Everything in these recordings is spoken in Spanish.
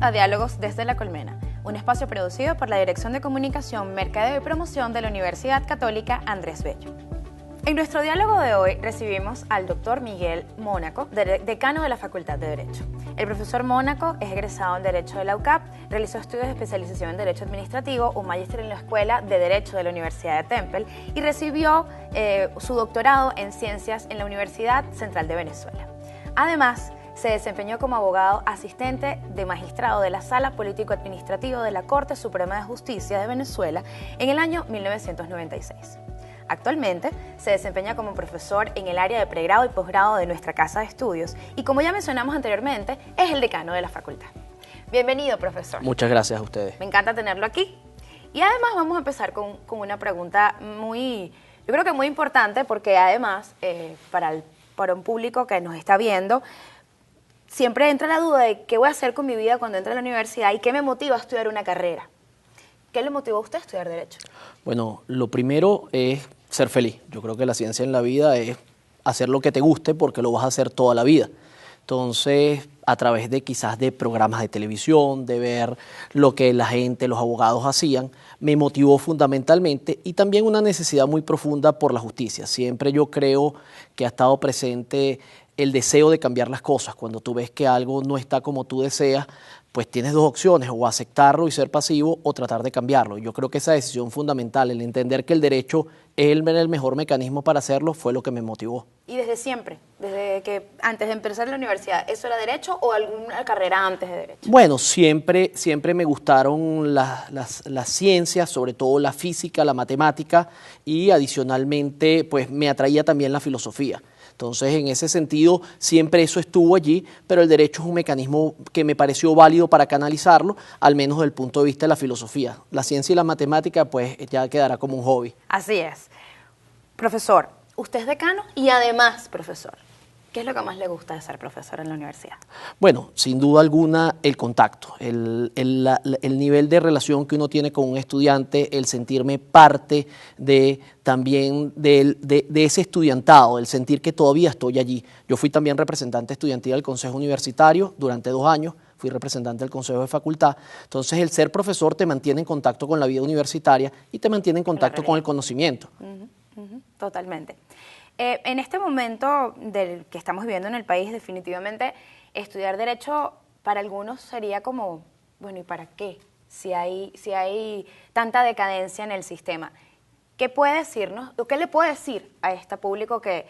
a Diálogos desde la Colmena, un espacio producido por la Dirección de Comunicación, Mercadeo y Promoción de la Universidad Católica Andrés Bello. En nuestro diálogo de hoy recibimos al doctor Miguel Mónaco, decano de la Facultad de Derecho. El profesor Mónaco es egresado en Derecho de la UCAP, realizó estudios de especialización en Derecho Administrativo, un magíster en la Escuela de Derecho de la Universidad de Temple y recibió su doctorado en Ciencias en la Universidad Central de Venezuela. Además, se desempeñó como abogado asistente de magistrado de la Sala Político-Administrativo de la Corte Suprema de Justicia de Venezuela en el año 1996. Actualmente se desempeña como profesor en el área de pregrado y posgrado de nuestra casa de estudios y, como ya mencionamos anteriormente, es el decano de la facultad. Bienvenido, profesor. Muchas gracias a ustedes. Me encanta tenerlo aquí. Y además vamos a empezar con una pregunta yo creo que muy importante, porque además para un público que nos está viendo, siempre entra la duda de qué voy a hacer con mi vida cuando entre a la universidad y qué me motiva a estudiar una carrera. ¿Qué le motivó a usted a estudiar Derecho? Bueno, lo primero es ser feliz. Yo creo que la ciencia en la vida es hacer lo que te guste porque lo vas a hacer toda la vida. Entonces, a través de quizás de programas de televisión, de ver lo que la gente, los abogados hacían, me motivó fundamentalmente, y también una necesidad muy profunda por la justicia. Siempre yo creo que ha estado presente el deseo de cambiar las cosas. Cuando tú ves que algo no está como tú deseas, pues tienes dos opciones: o aceptarlo y ser pasivo, o tratar de cambiarlo. Yo creo que esa decisión fundamental, el entender que el derecho es el mejor mecanismo para hacerlo, fue lo que me motivó. ¿Y desde siempre? Desde que antes de empezar la universidad, ¿eso era derecho o alguna carrera antes de derecho? Bueno, siempre me gustaron las ciencias, sobre todo la física, la matemática, y adicionalmente pues me atraía también la filosofía. Entonces, en ese sentido, siempre eso estuvo allí, pero el derecho es un mecanismo que me pareció válido para canalizarlo, al menos desde el punto de vista de la filosofía. La ciencia y la matemática, pues, ya quedará como un hobby. Así es. Profesor, usted es decano y además profesor. ¿Qué es lo que más le gusta de ser profesor en la universidad? Bueno, sin duda alguna, el contacto, el nivel de relación que uno tiene con un estudiante, el sentirme parte también de ese estudiantado, el sentir que todavía estoy allí. Yo fui también representante estudiantil del Consejo Universitario durante 2 años, fui representante del Consejo de Facultad. Entonces, el ser profesor te mantiene en contacto con la vida universitaria y te mantiene en contacto con el conocimiento. Totalmente. En este momento del que estamos viviendo en el país, definitivamente estudiar Derecho para algunos sería como, bueno, ¿y para qué? Si hay tanta decadencia en el sistema. ¿Qué puede decirnos, o qué le puede decir a este público que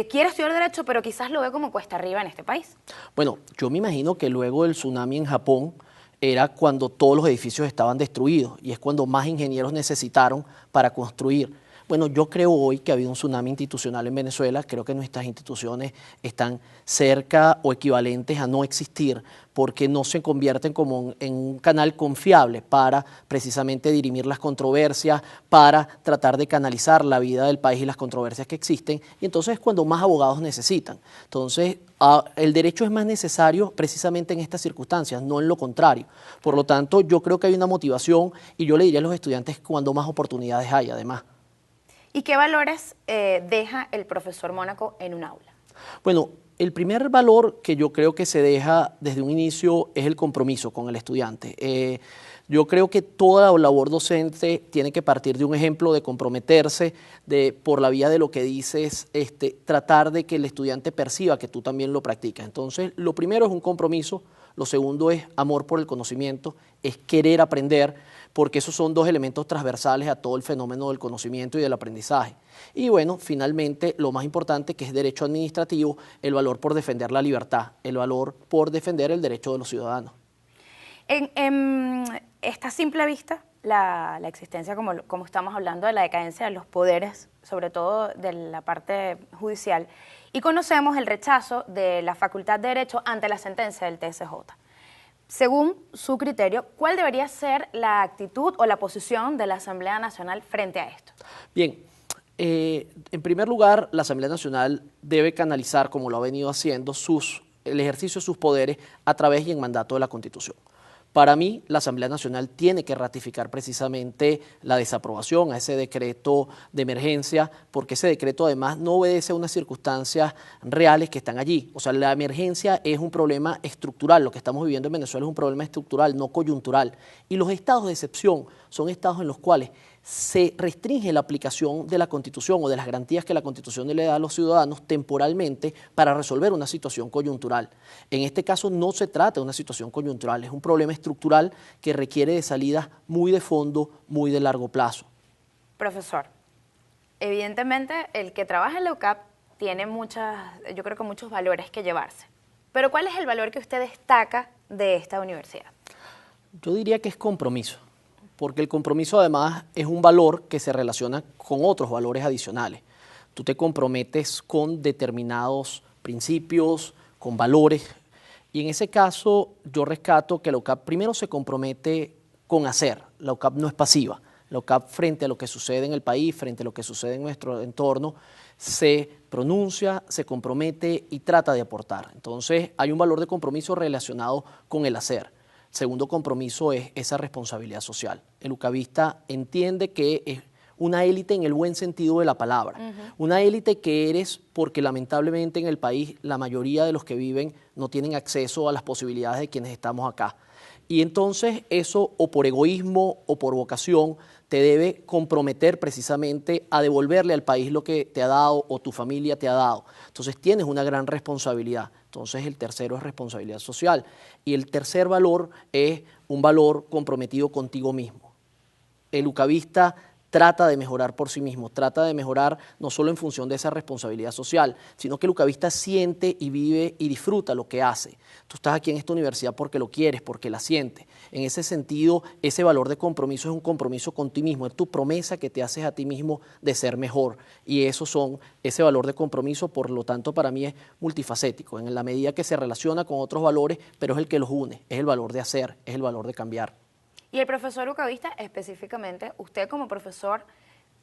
quiere estudiar Derecho, pero quizás lo ve como cuesta arriba en este país? Bueno, yo me imagino que luego del tsunami en Japón era cuando todos los edificios estaban destruidos y es cuando más ingenieros necesitaron para construir. Bueno, yo creo hoy que ha habido un tsunami institucional en Venezuela. Creo que nuestras instituciones están cerca o equivalentes a no existir porque no se convierten como en un canal confiable para precisamente dirimir las controversias, para tratar de canalizar la vida del país y las controversias que existen. Y entonces es cuando más abogados necesitan. Entonces, el derecho es más necesario precisamente en estas circunstancias, no en lo contrario. Por lo tanto, yo creo que hay una motivación y yo le diría a los estudiantes cuando más oportunidades hay, además. ¿Y qué valores deja el profesor Mónaco en un aula? Bueno, el primer valor que yo creo que se deja desde un inicio es el compromiso con el estudiante. Yo creo que toda labor docente tiene que partir de un ejemplo de comprometerse, por la vía de lo que dices, tratar de que el estudiante perciba que tú también lo practicas. Entonces, lo primero es un compromiso, lo segundo es amor por el conocimiento, es querer aprender, porque esos son 2 elementos transversales a todo el fenómeno del conocimiento y del aprendizaje. Y bueno, finalmente, lo más importante, que es derecho administrativo, el valor por defender la libertad, el valor por defender el derecho de los ciudadanos. Está a simple vista la existencia, como estamos hablando, de la decadencia de los poderes, sobre todo de la parte judicial, y conocemos el rechazo de la Facultad de Derecho ante la sentencia del TSJ. Según su criterio, ¿cuál debería ser la actitud o la posición de la Asamblea Nacional frente a esto? Bien, en primer lugar, la Asamblea Nacional debe canalizar, como lo ha venido haciendo, el ejercicio de sus poderes a través y en mandato de la Constitución. Para mí, la Asamblea Nacional tiene que ratificar precisamente la desaprobación a ese decreto de emergencia, porque ese decreto además no obedece a unas circunstancias reales que están allí. O sea, la emergencia es un problema estructural, lo que estamos viviendo en Venezuela es un problema estructural, no coyuntural. Y los estados de excepción son estados en los cuales se restringe la aplicación de la Constitución o de las garantías que la Constitución le da a los ciudadanos temporalmente para resolver una situación coyuntural. En este caso no se trata de una situación coyuntural, es un problema estructural que requiere de salidas muy de fondo, muy de largo plazo. Profesor, evidentemente el que trabaja en la UCAP tiene yo creo que muchos valores que llevarse. Pero ¿cuál es el valor que usted destaca de esta universidad? Yo diría que es compromiso, porque el compromiso además es un valor que se relaciona con otros valores adicionales. Tú te comprometes con determinados principios, con valores, y en ese caso yo rescato que la UCAP primero se compromete con hacer. La UCAP no es pasiva. La UCAP, frente a lo que sucede en el país, frente a lo que sucede en nuestro entorno, se pronuncia, se compromete y trata de aportar. Entonces hay un valor de compromiso relacionado con el hacer. Segundo compromiso es esa responsabilidad social. El ucavista entiende que es una élite en el buen sentido de la palabra. Una élite que eres porque lamentablemente en el país la mayoría de los que viven no tienen acceso a las posibilidades de quienes estamos acá. Y entonces eso, o por egoísmo o por vocación, te debe comprometer precisamente a devolverle al país lo que te ha dado o tu familia te ha dado. Entonces tienes una gran responsabilidad. Entonces el tercero es responsabilidad social. Y el tercer valor es un valor comprometido contigo mismo. El ucavista trata de mejorar por sí mismo, trata de mejorar no solo en función de esa responsabilidad social, sino que el ucavista siente y vive y disfruta lo que hace. Tú estás aquí en esta universidad porque lo quieres, porque la sientes. En ese sentido, ese valor de compromiso es un compromiso con ti mismo, es tu promesa que te haces a ti mismo de ser mejor. Y ese valor de compromiso, por lo tanto, para mí es multifacético, en la medida que se relaciona con otros valores, pero es el que los une, es el valor de hacer, es el valor de cambiar. Y el profesor ucavista, específicamente, usted como profesor,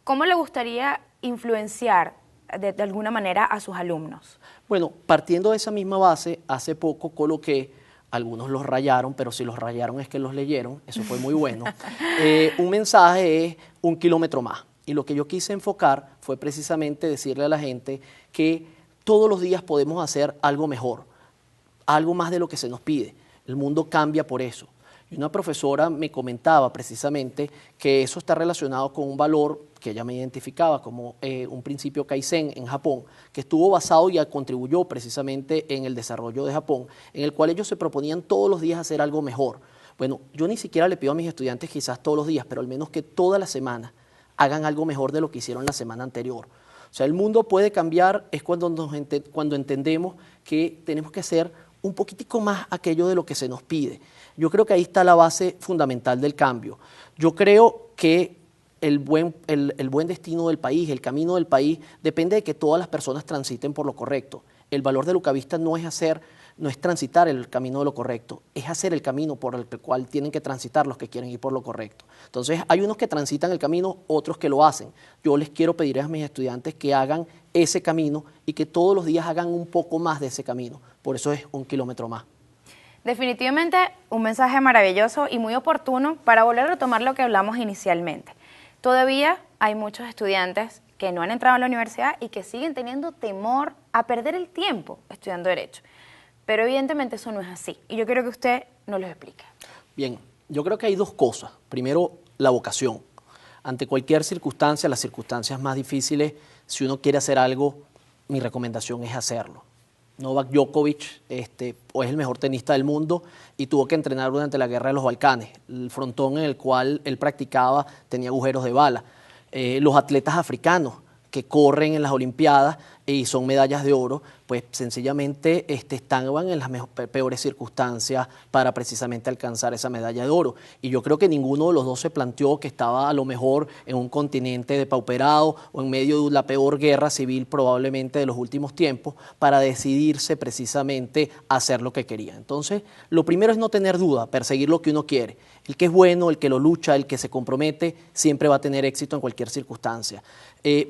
¿cómo le gustaría influenciar de alguna manera a sus alumnos? Bueno, partiendo de esa misma base, hace poco coloqué, algunos los rayaron, pero si los rayaron es que los leyeron, eso fue muy bueno. Un mensaje es 1 kilómetro más. Y lo que yo quise enfocar fue precisamente decirle a la gente que todos los días podemos hacer algo mejor, algo más de lo que se nos pide. El mundo cambia por eso. Y una profesora me comentaba precisamente que eso está relacionado con un valor que ella me identificaba como un principio Kaizen en Japón, que estuvo basado y contribuyó precisamente en el desarrollo de Japón, en el cual ellos se proponían todos los días hacer algo mejor. Bueno, yo ni siquiera le pido a mis estudiantes quizás todos los días, pero al menos que toda la semana hagan algo mejor de lo que hicieron la semana anterior. O sea, el mundo puede cambiar, es cuando entendemos que tenemos que hacer un poquitico más aquello de lo que se nos pide. Yo creo que ahí está la base fundamental del cambio. Yo creo que el buen destino del país, el camino del país, depende de que todas las personas transiten por lo correcto. El valor del ucavista no es transitar el camino de lo correcto, es hacer el camino por el cual tienen que transitar los que quieren ir por lo correcto. Entonces, hay unos que transitan el camino, otros que lo hacen. Yo les quiero pedir a mis estudiantes que hagan ese camino y que todos los días hagan un poco más de ese camino. Por eso es 1 kilómetro más. Definitivamente un mensaje maravilloso y muy oportuno para volver a retomar lo que hablamos inicialmente. Todavía hay muchos estudiantes que no han entrado a la universidad y que siguen teniendo temor a perder el tiempo estudiando Derecho. Pero evidentemente eso no es así y yo quiero que usted nos lo explique. Bien, yo creo que hay dos cosas. Primero, la vocación. Ante cualquier circunstancia, las circunstancias más difíciles, si uno quiere hacer algo, mi recomendación es hacerlo. Novak Djokovic es el mejor tenista del mundo y tuvo que entrenar durante la guerra de los Balcanes. El frontón en el cual él practicaba tenía agujeros de bala. Los atletas africanos que corren en las Olimpiadas y son medallas de oro, pues sencillamente están en las peores circunstancias para precisamente alcanzar esa medalla de oro. Y yo creo que ninguno de los dos se planteó que estaba a lo mejor en un continente depauperado o en medio de la peor guerra civil probablemente de los últimos tiempos para decidirse precisamente a hacer lo que quería. Entonces, lo primero es no tener duda, perseguir lo que uno quiere. El que es bueno, el que lo lucha, el que se compromete, siempre va a tener éxito en cualquier circunstancia.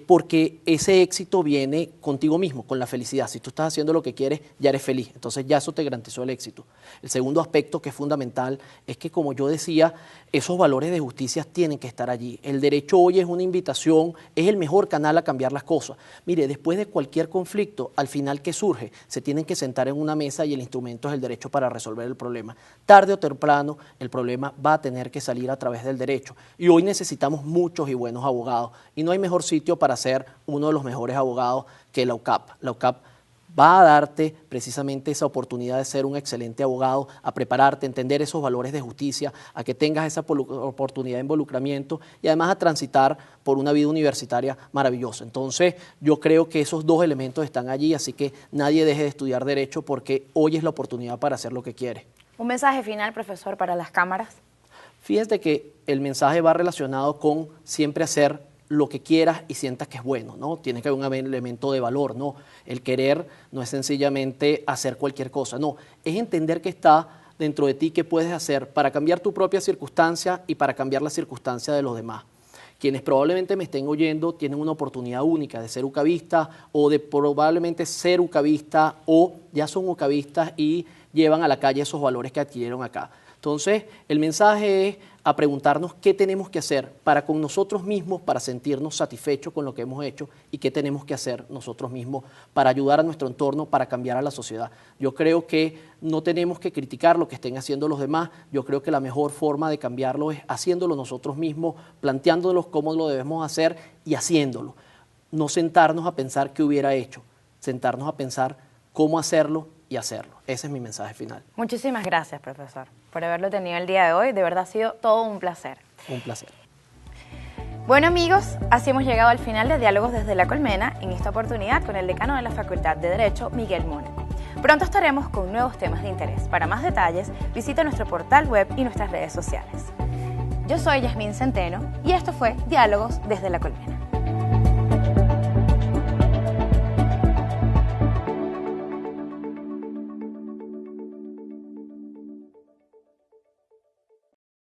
Porque ese éxito viene contigo mismo, con la felicidad. Si tú estás haciendo lo que quieres, ya eres feliz. Entonces ya eso te garantizó el éxito. El segundo aspecto que es fundamental es que, como yo decía, esos valores de justicia tienen que estar allí. El derecho hoy es una invitación, es el mejor canal a cambiar las cosas. Mire, después de cualquier conflicto, al final que surge, se tienen que sentar en una mesa y el instrumento es el derecho para resolver el problema. Tarde o temprano, el problema va a tener que salir a través del derecho. Y hoy necesitamos muchos y buenos abogados. Y no hay mejor sitio para ser uno de los mejores abogados que la UCAP. La UCAP va a darte precisamente esa oportunidad de ser un excelente abogado, a prepararte, a entender esos valores de justicia, a que tengas esa oportunidad de involucramiento y además a transitar por una vida universitaria maravillosa. Entonces, yo creo que esos dos elementos están allí, así que nadie deje de estudiar Derecho porque hoy es la oportunidad para hacer lo que quiere. Un mensaje final, profesor, para las cámaras. Fíjate que el mensaje va relacionado con siempre hacer lo que quieras y sientas que es bueno, ¿no? Tiene que haber un elemento de valor, ¿no? El querer no es sencillamente hacer cualquier cosa, no, es entender que está dentro de ti qué puedes hacer para cambiar tu propia circunstancia y para cambiar la circunstancia de los demás. Quienes probablemente me estén oyendo tienen una oportunidad única de ser ucavista o de probablemente ser ucavista o ya son ucavistas y llevan a la calle esos valores que adquirieron acá. Entonces, el mensaje es a preguntarnos qué tenemos que hacer para con nosotros mismos, para sentirnos satisfechos con lo que hemos hecho y qué tenemos que hacer nosotros mismos para ayudar a nuestro entorno, para cambiar a la sociedad. Yo creo que no tenemos que criticar lo que estén haciendo los demás, yo creo que la mejor forma de cambiarlo es haciéndolo nosotros mismos, planteándonos cómo lo debemos hacer y haciéndolo. No sentarnos a pensar qué hubiera hecho, sentarnos a pensar cómo hacerlo y hacerlo. Ese es mi mensaje final. Muchísimas gracias, profesor, por haberlo tenido el día de hoy. De verdad ha sido todo un placer. Un placer. Bueno, amigos, así hemos llegado al final de Diálogos desde la Colmena, en esta oportunidad con el decano de la Facultad de Derecho, Miguel Mónaco. Pronto estaremos con nuevos temas de interés. Para más detalles, visita nuestro portal web y nuestras redes sociales. Yo soy Yasmín Centeno y esto fue Diálogos desde la Colmena.